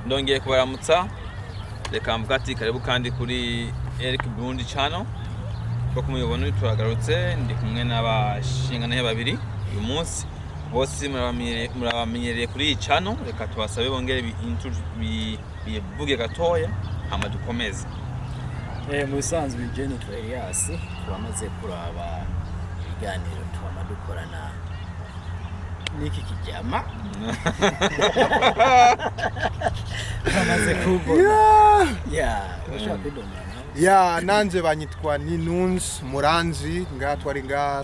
ndongeye kubaramutsa reka mvuga ati karibu kandi kuri Eric Burundi channel kuko muyobona turagarutse ndi kumwe n'abashingana babiri uyu munsi bose murabamenyereye kuri iyi channel reka tubasabe bongere bivuge gatoya hama dukomeze mu bisanzwe Jenny Elias twamaze kuraba ibiganiro dukorana niki kijama twamaze kubona ushaka kudoma nanje banyitwa ni Nuns Muranzi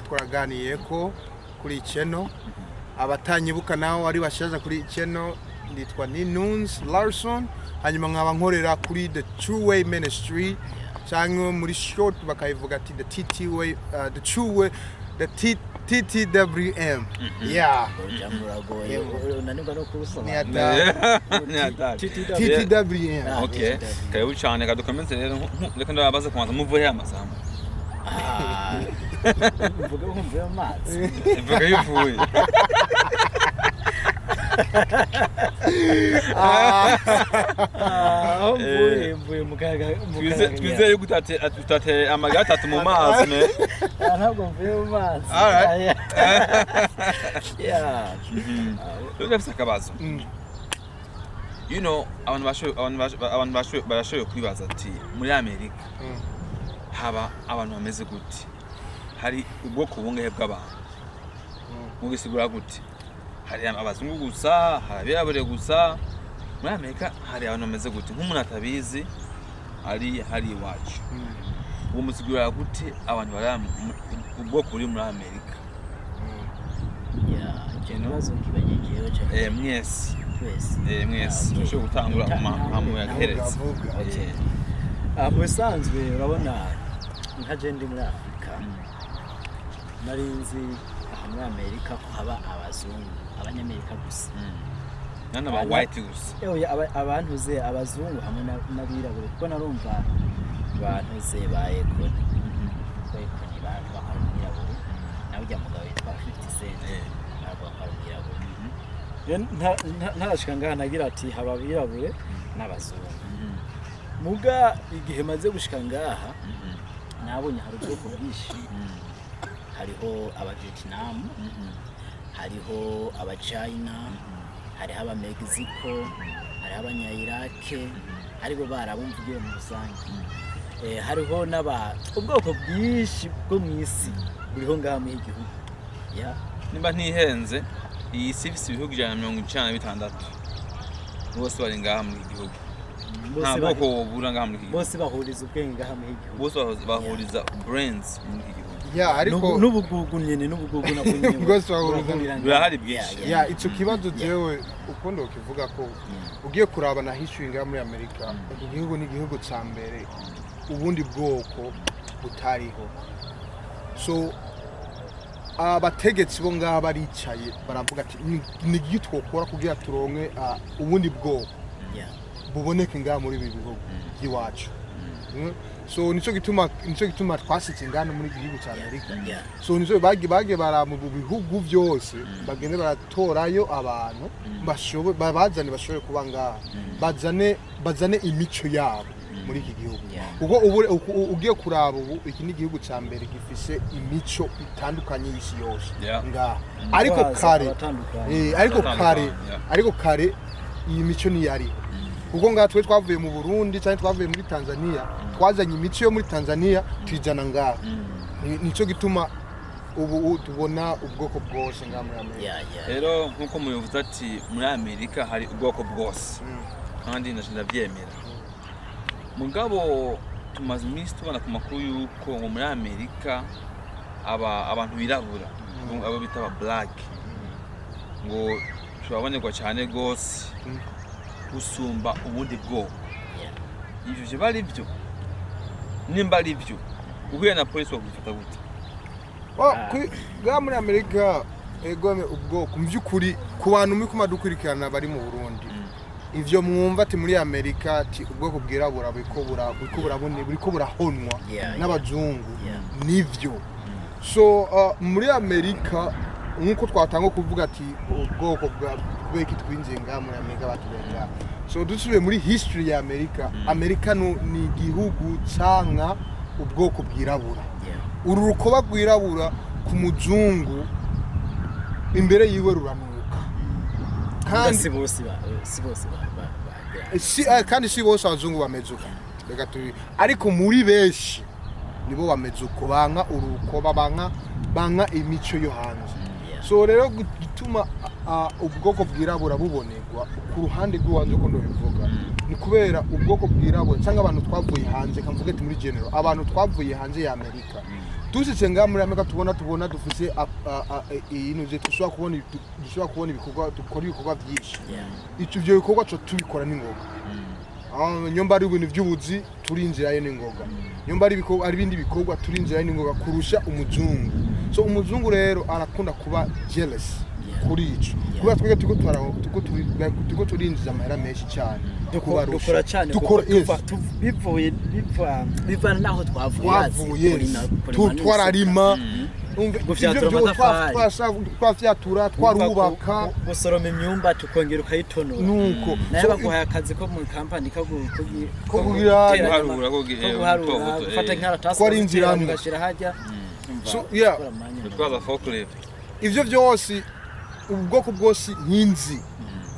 twaraganiye ko kuri channel abatanyibuka naho ari bashaza kuri channel nditwa ni Nuns Larson hanyuma nkaba nkorera kuri the True Way Ministry cyangwa muri short bakayivuga ati the TT Way the True Way the TTWM unanirwa no kusoma TTWM okay karibu cyane kadukomeze rero reka ndabaza kubanza muvuye amasambu mvuga ko mvuye amazi mvuga yuvuye mvuye mukaga twizeye gutate amagata atu mu mazi ne ntabwo mvuye mu mazi Ndafisa kabazo you know abantu bashoboye kwibaza ati muri Amerika haba abantu bameze gute hari ubwoko bungahe bw'abantu mugisigura gute hari abazungu gusa hari abirabure gusa muri Amerika hari abantu bameze gute nk'umuntu atabizi hari iwacu uwo musigura gute abantu bari ubwoko buri muri Amerika ikibazo kibagiyeho cyane mwese cyo gutangura amahamu yaheretse mu bisanzwe urabona nka jendi muri Afrika nari nzi muri Amerika ko haba abazungu abanyamerika gusa nana ba white gusa abantu ze abazungu hamwe n'abirabure kuko narumva abantu ze bayeko ni bakarumwirabure nawe ujya mugabo yitwa 50 Cent ntabwo bakarumwirabure ntarashika ngaha nagira ati haba abirabure n'abazungu muga igihe maze gushika ngaha nabonye hari ubwoko bwinshi hariho aba-Vietnam hariho aba-China hariho aba-Mexico hariho abanya-Iraq aribo barabumviye mu rusange hariho ubwoko bwinshi bwo mu isi buriho ngaha mu gihugu nimba ntihenze iyi sivisi ibihugu 196 bose bari ngaha mu gihugu nta bwoko bubura ngaha mu gihugu bose bahuriza ubwenge ngaha mu gihugu bose bahuriza brains mu gihugu ariko n'ubugugu nyene n'ubugugu nako nyene bwose bahuriza birahari byinshi ico kibazo jewe ukundo kivuga ko ugiye kuraba na history ngaha muri Amerika igihugu ni igihugu ca mbere ubundi bwoko butariho so abategetsi bo ngaha baricaye baravuga ati ni gitwokora kugira turonke ubundi bwoko buboneke ngaha muri ibi bihugu by'iwacu so nico gituma twasitse ngana muri igihugu cya Amerika so nizo bage bara mu bihugu byose bagende baratorayo abantu bashobore kuba ngaha bazane imico yabo muri iki gihugu kuko ugiye kuraba iki ni igihugu cya mbere gifise imico itandukanye y'isi yose ngaha ariko kare iyi mico ni yari kuko ngaha twe twavuye mu Burundi cyane twavuye muri Tanzania twazanye imico yo muri Tanzania twijana ngaha nico gituma ubu tubona ubwoko bwose ngaha muri Amerika rero nkuko muyovuze ati muri Amerika hari ubwoko bwose kandi ndabyemera mugabo tumaze iminsi tubona ku makuru yuko muri Amerika abantu birabura abo bita aba black ngo turabonerwa cyane gose gusumba ubundi bwoko ivyo bari byo nimba ari byo uhuye na police bakufata gute muri Amerika egome ubwoko mvyukuri ku bantu muri kumadukurikirana bari mu Burundi ivyo mwumva ati muri Amerika ati ubwoko bwirabura buriko burahonwa n'abazungu nivyo so muri Amerika nkuko twatanga kuvuga ati ubwoko bwa beki twinjiye ngaha muri Amerika batubenga so dusubiye muri history ya Amerika ni igihugu canka ubwoko bwirabura uru rukoba rwirabura ku muzungu imbere yiwe ruranuka kandi si bose kandi si bose abazungu bamezuka reka tubi ariko muri benshi nibo bamezuko banka urukoba banka imico yo hanze so rero gituma ubwoko bwirabura bubonerwa ku ruhande rw'uwanze ko ndobivuga ni kubera ubwoko bwirabura cyangwa abantu twavuye hanze kamvuge muri general abantu twavuye hanze ya Amerika dusitse nga muri Amerika tubona dufise inuje dushobora kubona ibikorwa dukora ibikorwa byinshi icyo bikorwa cyo tubikora n'ingoga nyomba ari ibintu by'ubuzi turinjira yo n'ingoga nyomba ari ibindi bikorwa turinjira n'ingoga kurusha umuzungu so umuzungu rero arakunda kuba jealous kuri ico kuba twege tuko turinjiza amahera menshi cyane dukora cyane biva naho twavuye twararima twafyatura twarubaka gusoroma imyumba tukongera ukayitonora nuko naye baguhaye akazi ko mu company ko gufata nk'aratasi ugashira hajya so yeah twaza forklift ivyo byose ubwoko bwose nkinzi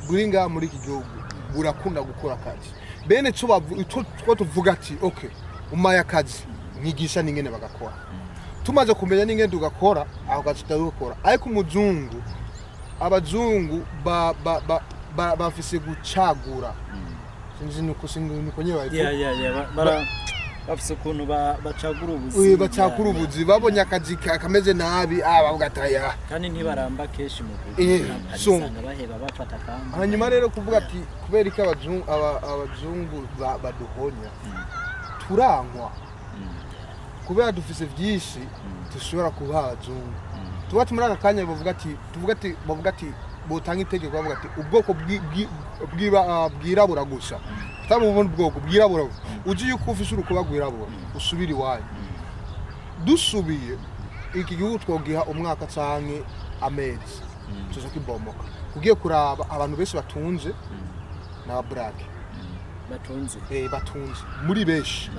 buri nga muri iki gihugu burakunda gukora akazi bene cyo tuvuga ati okay umaya akazi nyigisha ningene bagakora tumaze kumenya ningene tugakora aho gacita gukora ariko umuzungu abazungu bafise gucagura sinzi nuko nyewe bara bafise ukuntu bacagura ubuzi babonye akazi kameze nabi bavuga ataya kandi ntibaramba keshi mu so baheba bafata kandi hanyuma rero kuvuga ati kubera iki abazungu baduhonya turankwa kubera dufise byinshi dushobora kuba abazungu tuba tumara akanya bavuga ati botanga itegeko bavuga ati ubwoko bwirabura gusa tamubona ubwoko bwirabura uji yuko ufise urukuba gwirabura usubira iwayo dusubiye iki gihugu twogiha umwaka canke amezi tuza kibomoka ugiye kuraba abantu benshi batunze na black batunze muri benshi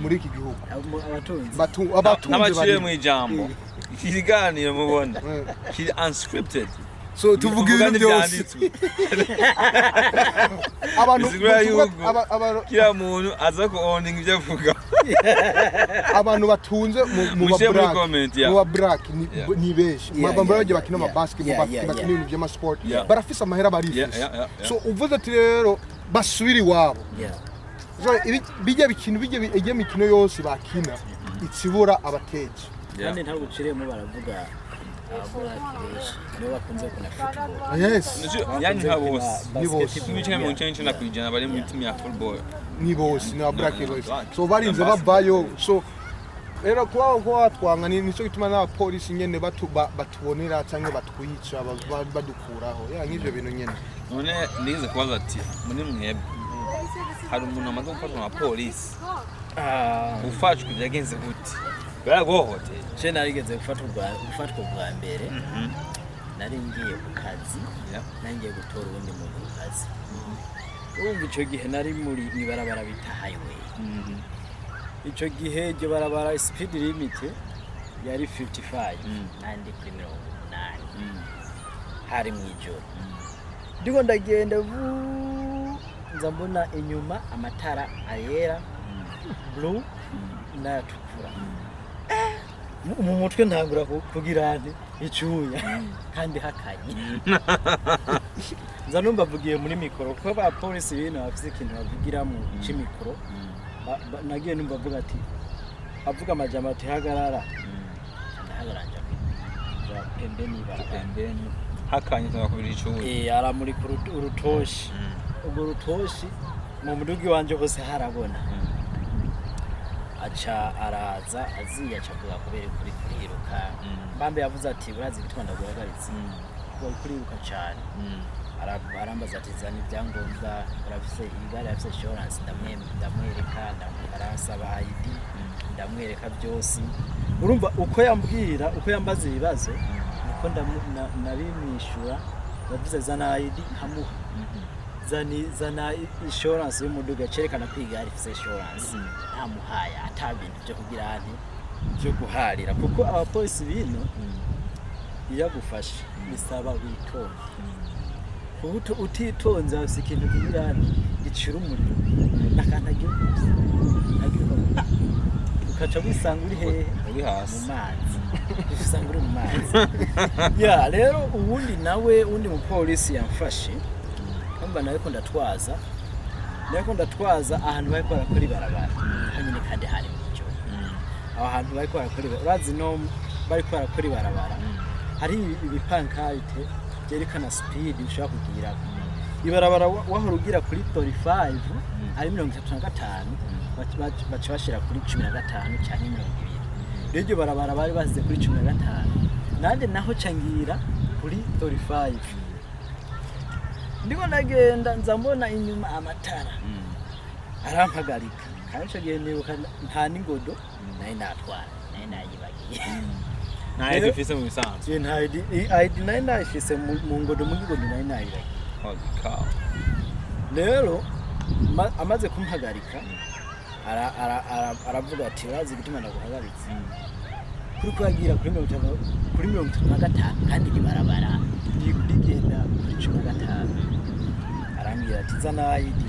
muri iki gihugu abatunze n'abakire mu ijambo ikiganiro mubona kiri unscripted so tuvuga ibintu byose abantu kira muntu aza ko owning ibyo avuga abantu batunze mu black ni benshi mabamba baje bakina ama basketball bakina ibintu by'ama sport barafise amahera barifise so uvuze ati rero basubiri wabo so bijya mikino yose bakina itsibura abateje kandi ntabwo uciremo baravuga no bakunze kuna football yes yani habose ni bose n'ibicanye mu cenje na kwijana bari mu team ya football ni bose na black boys so barinze babayo so rero kwa twanga nico gituma na police nyene batubonera cyangwa batwica badukuraho nk'ivyo bintu nyene none nize kubaza ati muri mwebwe hari umuntu amaze gufatwa na police ufashwe byagenze gute baragohote je narigeze gufatwa bwa mbere nari ngiye ku kazi nangiye gutora ubundi muntu ku kazi urumva ico gihe nari muri ibarabara bita highway ico gihe je barabara speed limit yari 55 nandi kuri 80 hari mwijoro ndiko ndagenda nza mbona inyuma amatara ayera blue na tukura mu mutwe ntangura kugirane icuya kandi hakanye nza numva vugiye muri mikoro ko ba police bino bafise ikintu bavugira mu cimikoro nagiye numva avuga ati avuga amajambo ati hagarara ndahagaranja pembeni hakanye cyangwa kubiri icuya ara muri urutoshi ubwo rutoshi mu mudugi wanje hose harabona acha araza aziya cavuga kubera kuri kuriruka mbambe yavuze ati urazi bitwanda guhagaritse ko kuriruka cyane arambaza ati zani byangombwa urafise igare yafise insurance ndamwereka ndamusaba ID ndamwereka byose urumva uko yambwira uko yambaza ibibazo niko nabimwishura yavuze zana ID hamuha zana insurance y'umuduga cerekana ko igari ifise insurance ntamuhaya atabintu byo kugira ante byo guharira kuko abapolisi bino yagufashe bisaba witonde kuko utitonze afise ikintu kigira ante gicira umuriro nakantagiye ukaca wisanga uri hehe uri hasi mu mazi usanga uri mu mazi ya rero ubundi nawe undi mupolisi yamfashe kamba nariko ndatwaza ahantu bariko barakora ibarabara hanyine kandi hari mucyo aho hantu bariko barakora urazi no bariko barakora ibarabara hari ibipankarite byerekana speed ushaka kugira ibarabara wahora ugira kuri 35 ari 35 baca bashira kuri 15 cyane 20 rero barabara bari basize kuri 15 nande naho cangira kuri 35 ndiko ndagenda nzambona inyuma amatara arampagarika kandi cyo gihe nibuka nta ningodo naye natwara naye nayibagiye naye dufise mu bisanzwe nta ID naye nayifise mu ngodo mu ngodo naye nayibagiye rero amaze kumpagarika aravuga ati urazi gutuma ndaguhagaritse kuri kwagira kuri 35 kandi ibarabara rigenda kuri 15 arambira ati zana ID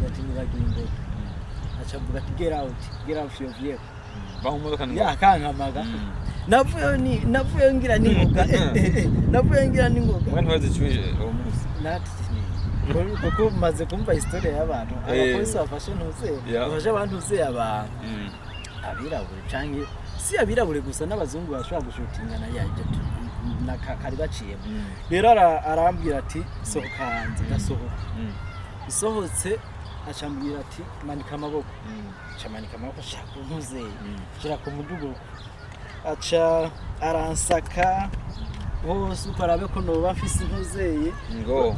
ati nibagiye acavuga ati get out your vehicle bamumodoka ngo yakankamaga navuye ngira ningoga navuye ngira ningoga mwana wazicuje uwo munsi nati kuko maze kumva historia y'abantu abapolisi bafashe bafashe abantu uze abantu abirabure canke si abirabure gusa n'abazungu bashobora gushutingana yaje kari baciye rero arambwira ati sohoka hanze ndasohoka isohotse acambwira ati manika amaboko chamanika amaboko shaka ntuze shira ku mudugo aca aransaka hose ukarabe ko no bafise intuzeye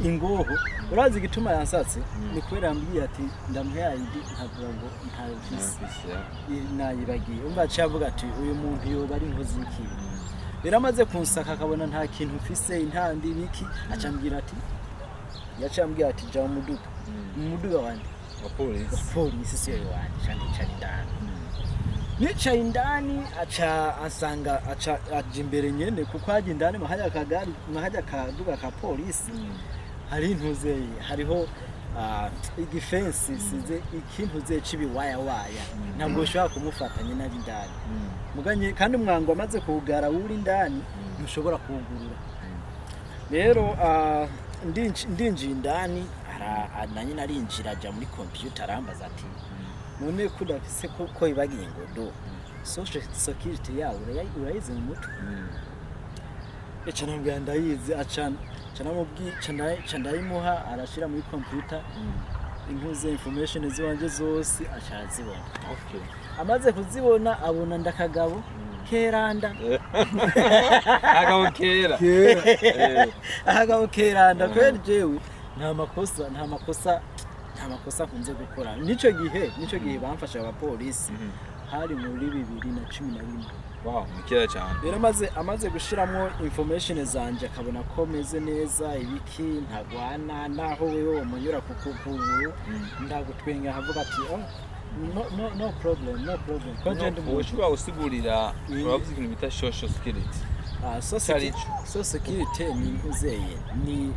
ingoho urazi gituma yansatse ni kwera ambwiye ati ndamuhe ID ntavuga ngo ntavise nayibagiye umva acavuga ati uyu muntu yoba ari inkozi y'ikibi biramaze kunsaka akabona nta kintu mfise intandi biki acambwira ati yacambwira ati ja umuduga wandi polisi siyo wandi cyane ndani nicaye indani aca asanga aca imbere nyene kuko haje indani mahajya kaduga ka polisi hari intuzeye hariho igifensi size ikintu ze cibi waya ntabwo ushobora kumufatanya n'ari indani muganye kandi umwango amaze kugara uri indani ntushobora kugurura rero ndinji indani nanye narinjira aja muri computer arambaza ati none kudafise ko ibagiye ngodo social security yawe urayize mu mutwe ecana mbya ndayizi acana mubwi candayimuha arashira muri computer intuze information ziwanje zose ashazibona amaze kuzibona abona ndakagabo keranda agabo keranda kweli jewe nta makosa kunze gukora nico gihe bamfasha abapolisi hari muri 2011 wow mukira cyane rero amaze gushiramo information zanje akabona ko meze neza ibiki ntagwana naho wewe umunyura kukuguru ndagutwenga havuga ati no problem content ushobora usigurira uravuze ikintu bita social security social security ni nkuzeye ni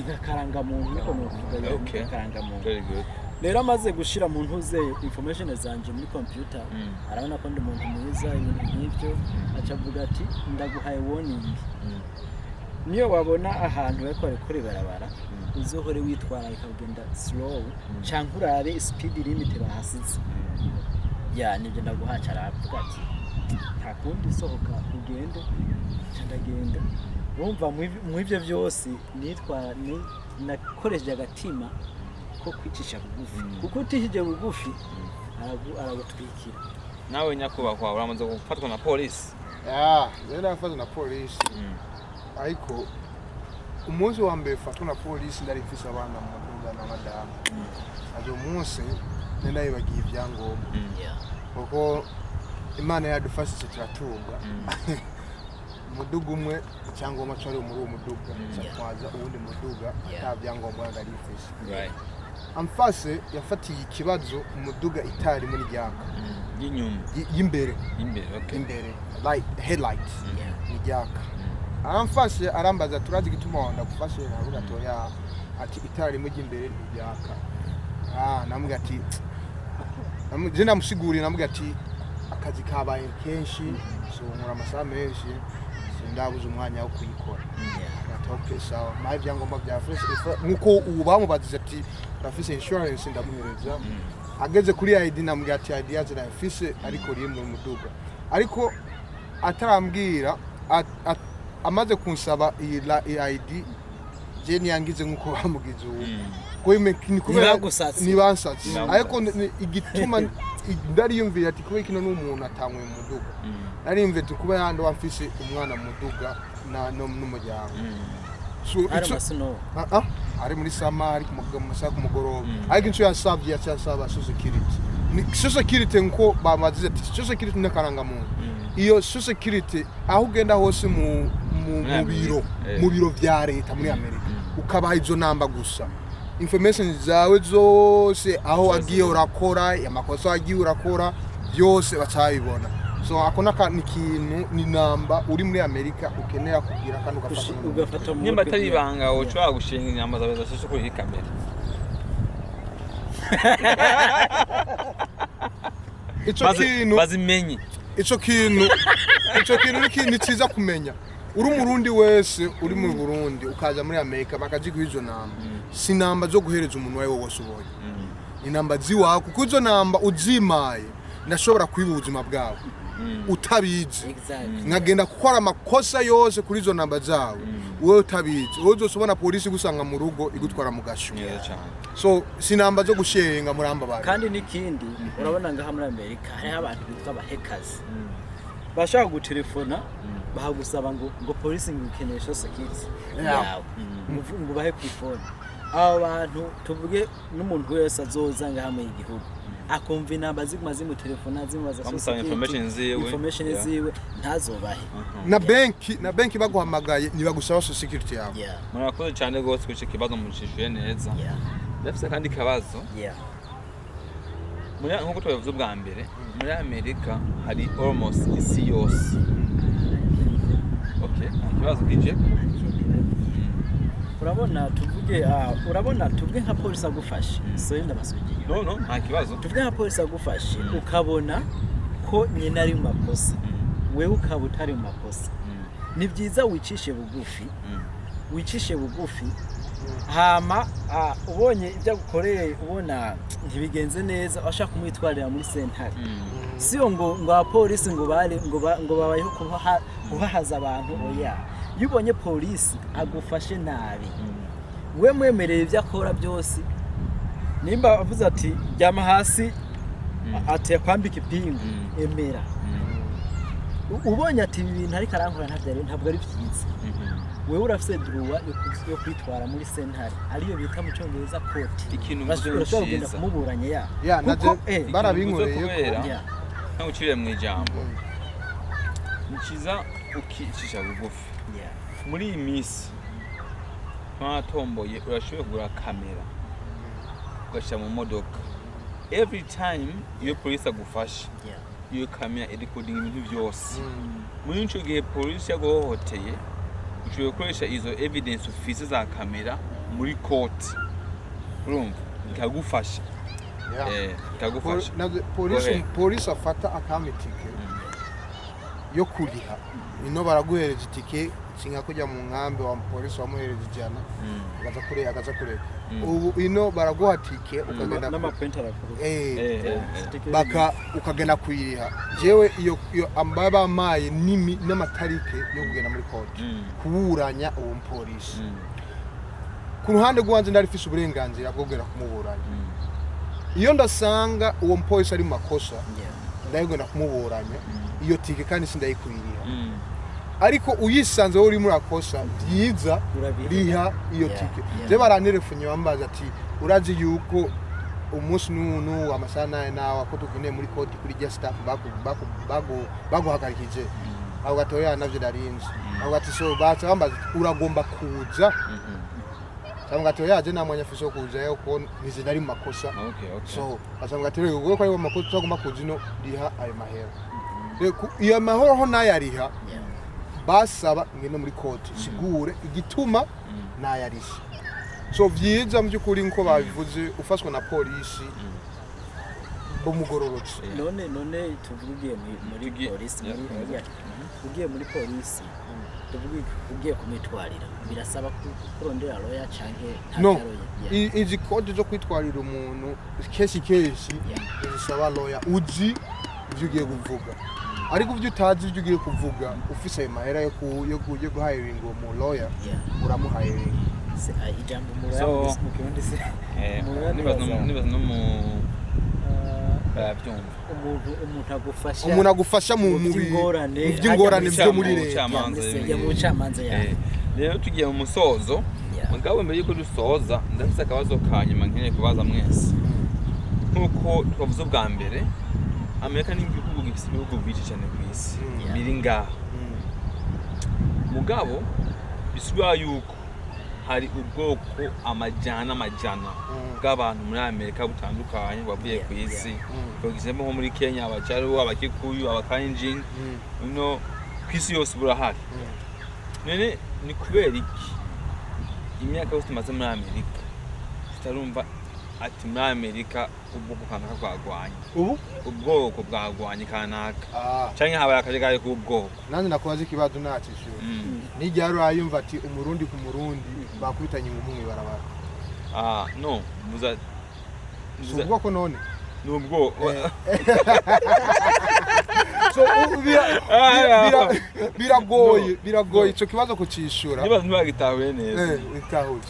nkakaranga muntu niko novuga nkakaranga muntu very good rero amaze gushira mu ntuze information zanje muri computer arabona ko ndi umuntu mwiza ibintu nk'ibyo acavuga ati ndaguhaye warning niyo wabona ahantu bakore kuri barabara uzohore witwara ikagenda slow canke urabe speed limit bahasize ya nibyo ndaguhaca aravuga ati nta kundi sohoka ugende ndagenda urumva mu ivyo byose nakoresheje agatima ko kwicisha bugufi kuko utishije bugufi aragutwikira nawe nyakubahwa uramaze gufatwa na polisi rero nafatwa na polisi ariko umunsi wa mbere fatwa na polisi ndari mfise abana mu na madamu ajo munsi nenda yibagiye ibyangombwa kuko imana yadufashije turatunga umuduga umwe icyangombwa cyo ari muri uwo muduga cyatwaza uwundi muduga nta byangombwa ndarifise amfase yafatiye ikibazo umuduga itari muri ryaka y'imbere like headlights ryaka amfase arambaza turazi gituma wanda gufashe navuga toya ati itari mu ry'imbere ryaka namuga ati je namusiguriye namuga ati akazi kabaye kenshi so nkora amasaha menshi sindabuze umwanya wo kuyikora okay sawa mayi byangombwa bya fresh nkuko ubamubazize ati rafise insurance ndamuhereza ageze kuri ID namuga ati ID yaje rafise ariko riye mu muduga ariko atarambwira amaze kunsaba iyi ID je niyangize nkuko bamugize uwo ko kubera nibansatse ariko igituma ndariyumvira ati kuba kino n'umuntu atangwe mu muduga narimve tukuba yandi wamfise umwana mu muduga n'umuryango ari muri sama ari kumugama kumugoroba ariko inshuro yasabye yacyasaba social security nko bamazize ati social security n'akaranga muntu iyo social security aho ugenda hose mu biro vya leta muri Amerika ukabaha izo namba gusa information zawe zose aho agiye urakora amakosa agiye urakora byose bacabibona so akona ni kintu ni namba uri muri Amerika ukenera kugira kandi ugafata nimba atari ibanga ushobora gushinga inyama zawe zashushe kuri kamera bazimenye ico kintu ni ciza kumenya uri umurundi wese uri mu Burundi ukaza muri Amerika bakaziga izo namba si namba zo guhereza umuntu wawe wose ubonye ni namba ziwa kuko izo namba uzimaye ndashobora kwiba ubuzima bwawe utabizi nkagenda gukora amakosa yose kuri izo namba zawe wowe utabizi wowe uzobona polisi gusanga mu rugo igutwara mu gasho so si namba zo gushenga muramba bari kandi nikindi urabona ngaha muri Amerika hari abantu bitwa abahekazi bashaka gutelefona bahagusaba ngo polisi ngikenesha security yawe ngo bahe ku phone abo bantu tuvuge n'umuntu wese azoza ngaha mu gihugu akumva inamba zimaze mu telefona zimaze information ziwe ntazobahe na banki baguhamagaye nibagusaba security yawe murakoze cyane gose kuce kibazo mucishuye neza ndafise kandi kabazo muri nkuko tubivuze bwa mbere muri Amerika hari almost isi yose okay kibazo kije urabona tuvuge nka polisi agufashe so yenda basugiye no nta kibazo tuvuge nka polisi agufashe ukabona ko nyina ari mu makosa wewe ukaba utari mu makosa ni byiza wicishe bugufi hama ubonye ibyo agukoreye ubona ntibigenze neza washaka kumwitwarira muri sentare siyo ngo abapolisi ngo babayeho kuhahaza abantu oya yubonye polisi agufashe nabi we mwemereye ibyo akora byose nimba avuze ati ryama hasi ati yakwambika ipingu emera ubonye ati ibi bintu ariko arankora ntabwo ari byiza wewe urafise droit yo kwitwara muri sentare ariyo bita mu cyongereza court ikintu urashobora kumuburanya barabinkoreye nko ucire mu ijambo nikiza ukicisha bugufi muri iyi minsi twatomboye urashoboye kugura kamera ugashyira mu modoka every time iyo polisi agufashe iyo kamera irikodinga ibintu byose muri icyo gihe polisi yaguhohoteye ushobora gukoresha izo evidence ufise za kamera muri court urumva ikagufasha ikagufasha polisi afata akamitike yo kuriha ino baraguhereza itike singa kujya mu nkambi wa polisi wamuhereza ijana agaza kureka ubu ino baraguha tike ukagenda n'amapointara ukagenda kuyiriha jewe iyo ambaba maye nimi n'amatarike yo kugenda muri court kuburanya uwo polisi ku ruhande rwanze ndarifise uburenganzira bwo kugenda kumuburanya iyo ndasanga uwo polisi ari mu makosa ndayigenda kumuburanya iyo tike kandi sindayikuyiriha ariko uyisanze wowe uri muri akosa byiza riha iyo tike je baranerefunye bambaza ati urazi yuko umunsi n'unu amasana nawe ko tukeneye muri koti kuri just staff baguhagarikije aho gatoya navyo narinzi aho gati so baca bambaza uragomba kuza cyangwa gatoya je namwanya afisho kuza yuko nizi nari mu makosa so baca ngatereye ubwo ko ari mu makosa tugomba kuza ino riha ayo mahera iyo mahoro ho nayariha basaba ngene muri court sigure igituma nayarisha so vyiza mu byukuri nko babivuze ufashwe na polisi bomugororotse none tuvugiye muri polisi ugiye muri polisi ugiye kumitwarira birasaba kurondera lawyer canke no izi code zo kwitwarira umuntu kesi zisaba lawyer uzi ivyo ugiye kuvuga ariko ivyo utazi ivyo ugiye kuvuga ufise ayo mahera yo guhiring uwo lawyer uramuhiring ijambo mu kirundi se nibaza no mu umuntu agufasha mu by'ingorane byo muri leta mu bucamanza yawe rero tugiye mu musozo mugabo mbere yuko dusoza ndafise akabazo kanyuma nkeneye kubaza mwese nkuko twavuze ubwa mbere Amerika ni igihugu gifite ibihugu byinshi cyane ku isi biri ngaho mugabo bisubira yuko hari ubwoko amajana bw'abantu muri Amerika butandukanye bavuye ku isi bagizemo nko muri Kenya abajaru abakikuyu abakainjin no kwisi yose burahari nene ni kubera iki imyaka yose tumaze muri Amerika tutarumva ati muri Amerika ubwoko kanaka bwagwanye ubwoko bwagwanye kanaka canke habaye akajagari ku ubwoko nanze nakubaza ikibazo nacishuye nijyaro ayumva ati umurundi ku murundi bakubitanye mu barabara no muza ubwoko none n'ubwoko so biragoye ico kibazo kucishura niba ntibagitahuye neza itahuye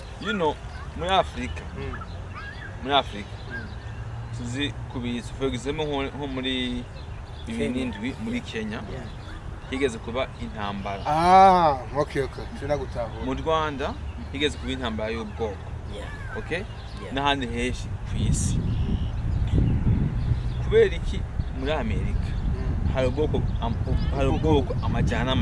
muri Afrika tuzi kubitsa fegizemo nko muri 2007 muri Kenya higeze kuba intambara okay sina gutahura mu Rwanda higeze kuba intambara y'ubwoko okay n'ahandi henshi ku isi kubera iki muri Amerika hari ubwoko amajana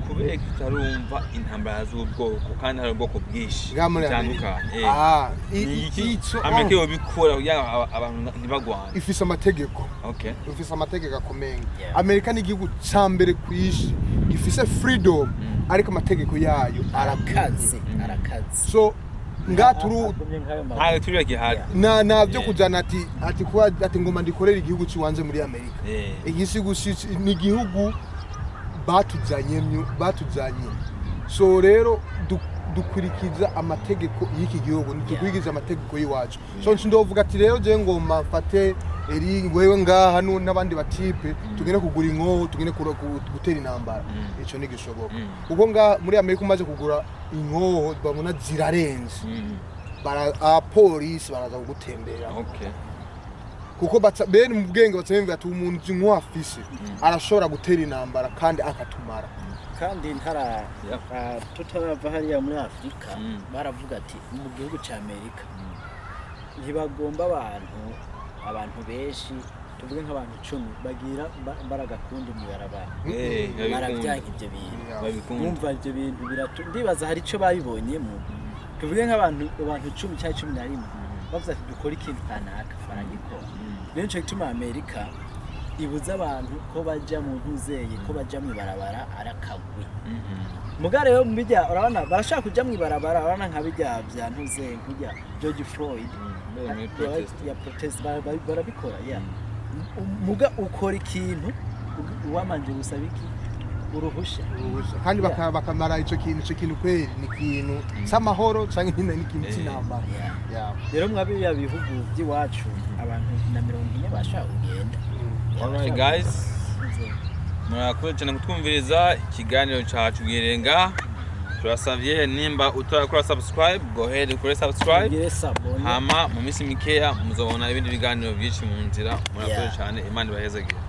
kubera kitarumva intambara z'ubwoko kandi hari ubwoko bwinshi cyandukanye Amerika yo bikora abantu ntibagwana ifise amategeko ifise amategeko akomeye Amerika ni igihugu cyambere ku isi gifise freedom ariko amategeko yayo arakaze so ngaturu tureke hari nabyo kujana ati ngoma ndikorera igihugu ciwanze muri Amerika igisigu ni igihugu batuzanye so rero dukurikiza amategeko y'iki gihugu dukurikiza amategeko yiwacu so ndovuga ati rero je ngoma mfate eri wewe ngaha n'abandi batipe tugene kugura inkoho tugene gutera intambara ico ni gishoboka kuko muri Amerika umaze kugura inkoho babona zirarenze polisi baraza kugutembera kuko bene mu bwenge batsembye ati umuntu inkoho afise arashobora gutera intambara kandi akatumara kandi tutarava hariya muri Afrika baravuga ati mu gihugu cya Amerika ntibagomba abantu benshi tuvuge nk'abantu 10 bagira imbaraga kundi mu barabara baravyanka ibyo bintu numva ibyo bintu ndibaza hari ico babibonyemo tuvuge nk'abantu 10 cyangwa 11 bavuze ati dukora ikintu kanaka baragikora rero cyo gituma Amerika ibuza abantu ko baja mu ntuzeye ko baja mu barabara arakagwe mugare yo mbijya urabona barashaka kuja mu barabara urabona nka bijya bya ntuzeye nkujya George Floyd ya protest barabikora muga ukora ikintu wamanje gusaba iki uruhusha kandi bakamara ico kintu kweli ni ikintu samahoro canke ni ikintu cy'intambara rero mwabi ya bihugu by'iwacu abantu na 40 bashaka kugenda alright guys murakoze cyane kutwumviriza ikiganiro cyacu girenga turasavye nimba utarakora subscribe go ahead ukore subscribe hama mu minsi mikeya muzobona ibindi biganiro byinshi mu nzira murakoze cyane Imana ibahezagire